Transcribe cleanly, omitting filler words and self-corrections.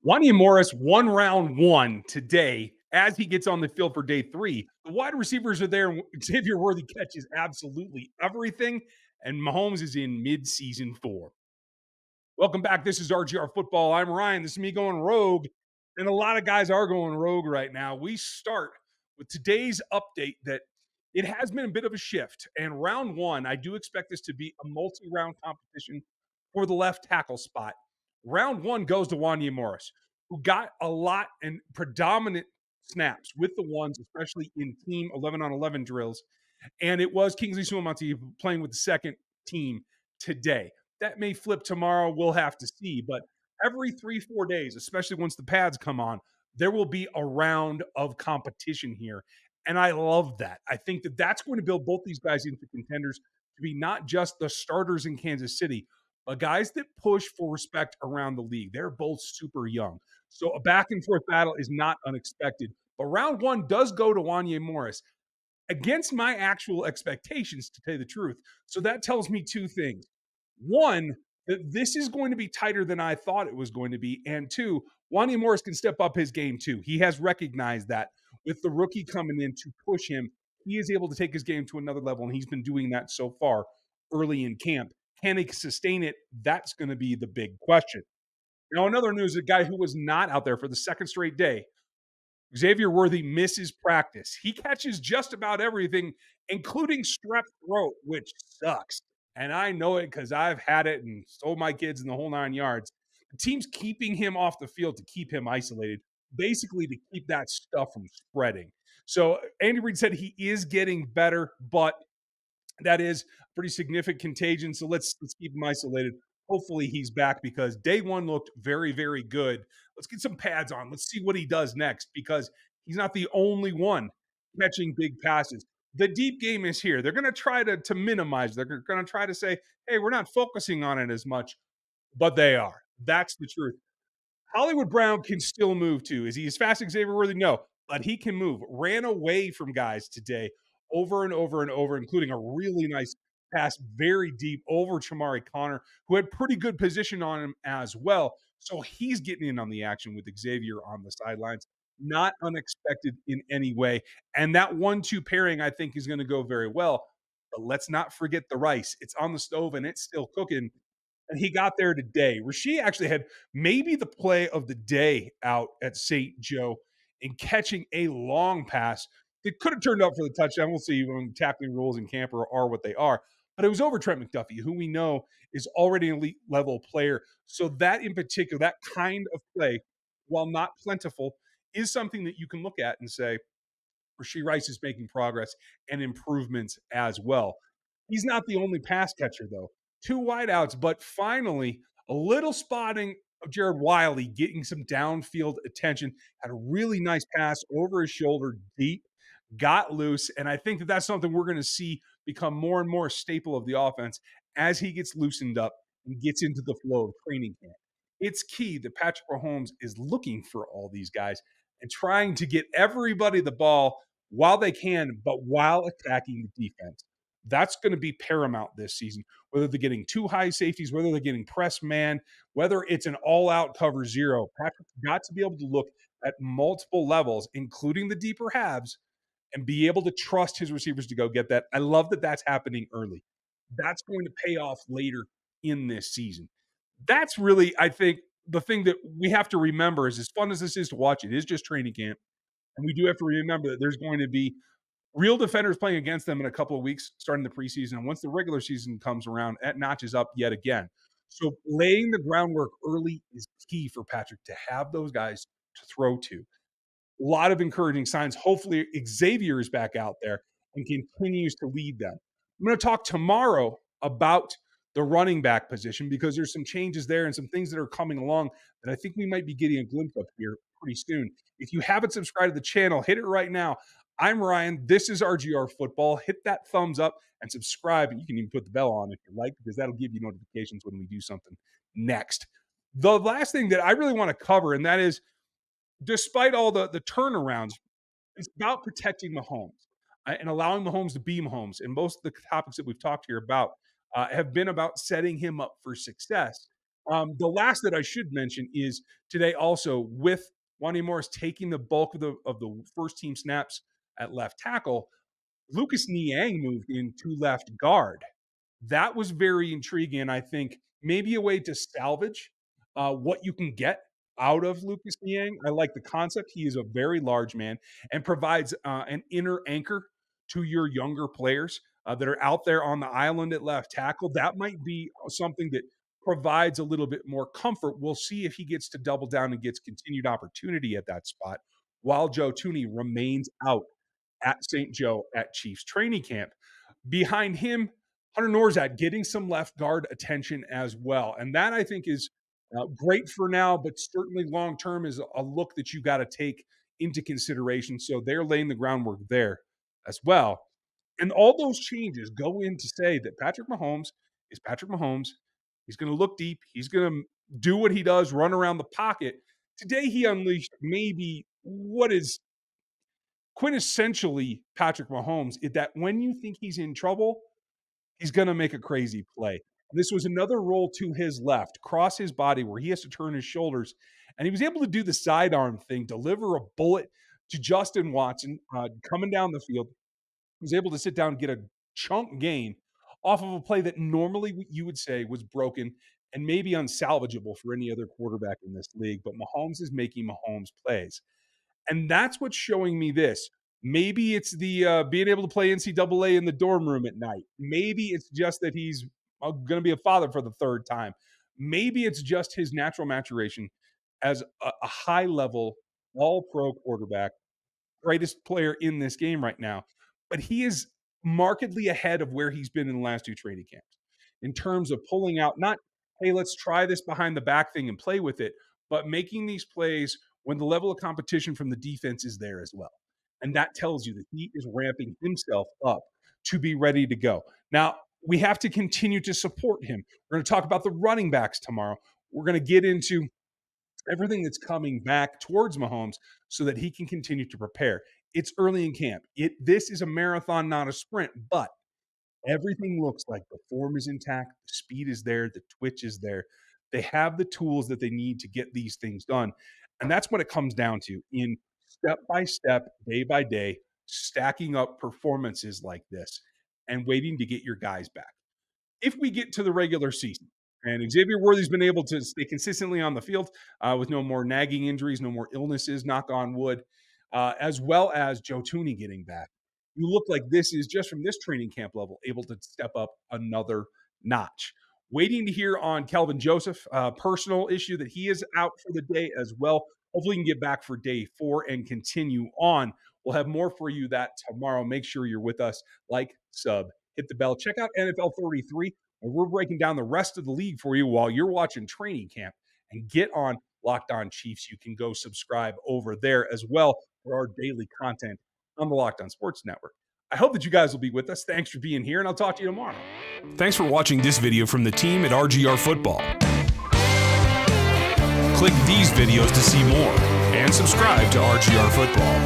Wanya Morris won round one today as he gets on the field for day three. The wide receivers are there. Xavier Worthy catches absolutely everything, and Mahomes is in mid-season form. Welcome back. This is RGR Football. I'm Ryan. This is me going rogue, and a lot of guys are going rogue right now. We start with today's update that it has been a bit of a shift. And round one, I do expect this to be a multi-round competition for the left tackle spot. Round one goes to Wanya Morris, who got a lot and predominant snaps with the ones, especially in team 11 on 11 drills. And it was Kingsley Suamati playing with the second team today. That may flip tomorrow. We'll have to see. But every 3-4 days, especially once the pads come on, there will be a round of competition here. And I love that. I think that that's going to build both these guys into contenders to be not just the starters in Kansas City, but guys that push for respect around the league. They're both super young. So a back and forth battle is not unexpected. But round one does go to Wanya Morris against my actual expectations, to tell you the truth. So that tells me two things. One, that this is going to be tighter than I thought it was going to be. And two, Wanya Morris can step up his game too. He has recognized that with the rookie coming in to push him, he is able to take his game to another level, and he's been doing that so far early in camp. Can he sustain it? That's going to be the big question. Now, another news, a guy who was not out there for the second straight day, Xavier Worthy misses practice. He catches just about everything, including strep throat, which sucks. And I know it because I've had it and told my kids in the whole 9 yards. The team's keeping him off the field to keep him isolated, basically to keep that stuff from spreading. So Andy Reid said he is getting better, but that is pretty significant contagion. So let's keep him isolated. Hopefully he's back because day one looked very, very good. Let's get some pads on. Let's see what he does next because he's not the only one catching big passes. The deep game is here. They're going to try to minimize. They're going to try to say, hey, we're not focusing on it as much, but they are. That's the truth. Hollywood Brown can still move too. Is he as fast as Xavier Worthy? No, but he can move. Ran away from guys today over and over and over, including a really nice pass very deep over Chamari Connor, who had pretty good position on him as well. So he's getting in on the action with Xavier on the sidelines. Not unexpected in any way. And that 1-2 pairing, I think, is going to go very well. But let's not forget the rice. It's on the stove and it's still cooking, and he got there today. Rasheed actually had maybe the play of the day out at St. Joe in catching a long pass that could have turned up for the touchdown. We'll see when tackling rules in camp are what they are. But it was over Trent McDuffie, who we know is already an elite level player. So that in particular, that kind of play, while not plentiful, is something that you can look at and say, Rashee Rice is making progress and improvements as well. He's not the only pass catcher, though. Two wideouts, but finally, a little spotting of Jared Wiley getting some downfield attention. Had a really nice pass over his shoulder, deep, got loose. And I think that that's something we're going to see become more and more a staple of the offense as he gets loosened up and gets into the flow of training camp. It's key that Patrick Mahomes is looking for all these guys and trying to get everybody the ball while they can, but while attacking the defense. That's going to be paramount this season. Whether they're getting two high safeties, whether they're getting press man, whether it's an all-out cover zero, Patrick's got to be able to look at multiple levels, including the deeper halves, and be able to trust his receivers to go get that. I love that that's happening early. That's going to pay off later in this season. That's really, I think, the thing that we have to remember is as fun as this is to watch, it is just training camp. And we do have to remember that there's going to be real defenders playing against them in a couple of weeks, starting the preseason. And once the regular season comes around, it notches up yet again. So laying the groundwork early is key for Patrick to have those guys to throw to. A lot of encouraging signs. Hopefully Xavier is back out there and continues to lead them. I'm going to talk tomorrow about the running back position because there's some changes there and some things that are coming along that I think we might be getting a glimpse of here pretty soon. If you haven't subscribed to the channel, hit it right now. I'm Ryan. This is RGR Football. Hit that thumbs up and subscribe. And you can even put the bell on if you like, because that'll give you notifications when we do something next. The last thing that I really want to cover, and that is, despite all the turnarounds, it's about protecting Mahomes and allowing Mahomes to be Mahomes. And most of the topics that we've talked here about have been about setting him up for success. The last that I should mention is today also with Wanya Morris taking the bulk of the first team snaps at left tackle, Lucas Niang moved into left guard. That was very intriguing, and I think maybe a way to salvage what you can get out of Lucas Niang. I like the concept. He is a very large man and provides an inner anchor to your younger players that are out there on the island at left tackle. That might be something that provides a little bit more comfort. We'll see if he gets to double down and gets continued opportunity at that spot while Joe Tooney remains out at St. Joe at Chiefs training camp. Behind him, Hunter Norzad getting some left guard attention as well. And that I think is great for now, but certainly long term is a look that you got to take into consideration. So they're laying the groundwork there as well. And all those changes go in to say that Patrick Mahomes is Patrick Mahomes. He's going to look deep. He's going to do what he does, run around the pocket. Today, he unleashed maybe what is quintessentially Patrick Mahomes, is that when you think he's in trouble, he's going to make a crazy play. This was another roll to his left, cross his body where he has to turn his shoulders. And he was able to do the sidearm thing, deliver a bullet to Justin Watson coming down the field. He was able to sit down and get a chunk gain off of a play that normally you would say was broken and maybe unsalvageable for any other quarterback in this league. But Mahomes is making Mahomes plays. And that's what's showing me this. Maybe it's the being able to play NCAA in the dorm room at night. Maybe it's just that he's going to be a father for the third time. Maybe it's just his natural maturation as a high-level, all-pro quarterback, greatest player in this game right now. But he is markedly ahead of where he's been in the last two training camps in terms of pulling out, not, hey, let's try this behind the back thing and play with it, but making these plays when the level of competition from the defense is there as well. And that tells you that he is ramping himself up to be ready to go. Now, we have to continue to support him. We're going to talk about the running backs tomorrow. We're going to get into everything that's coming back towards Mahomes so that he can continue to prepare. It's early in camp. This is a marathon, not a sprint, but everything looks like the form is intact, the speed is there, the twitch is there. They have the tools that they need to get these things done. And that's what it comes down to in step by step, day by day, stacking up performances like this and waiting to get your guys back. If we get to the regular season, and Xavier Worthy's been able to stay consistently on the field with no more nagging injuries, no more illnesses, knock on wood, as well as Joe Tooney getting back, you look like this is just from this training camp level able to step up another notch. Waiting to hear on Kelvin Joseph, personal issue that he is out for the day as well. Hopefully, he can get back for day 4 and continue on. We'll have more for you that tomorrow. Make sure you're with us. Like, sub, hit the bell. Check out NFL 33, where we're breaking down the rest of the league for you while you're watching training camp. And get on Locked On Chiefs. You can go subscribe over there as well for our daily content on the Locked On Sports Network. I hope that you guys will be with us. Thanks for being here, and I'll talk to you tomorrow. Thanks for watching this video from the team at RGR Football. Click these videos to see more and subscribe to RGR Football.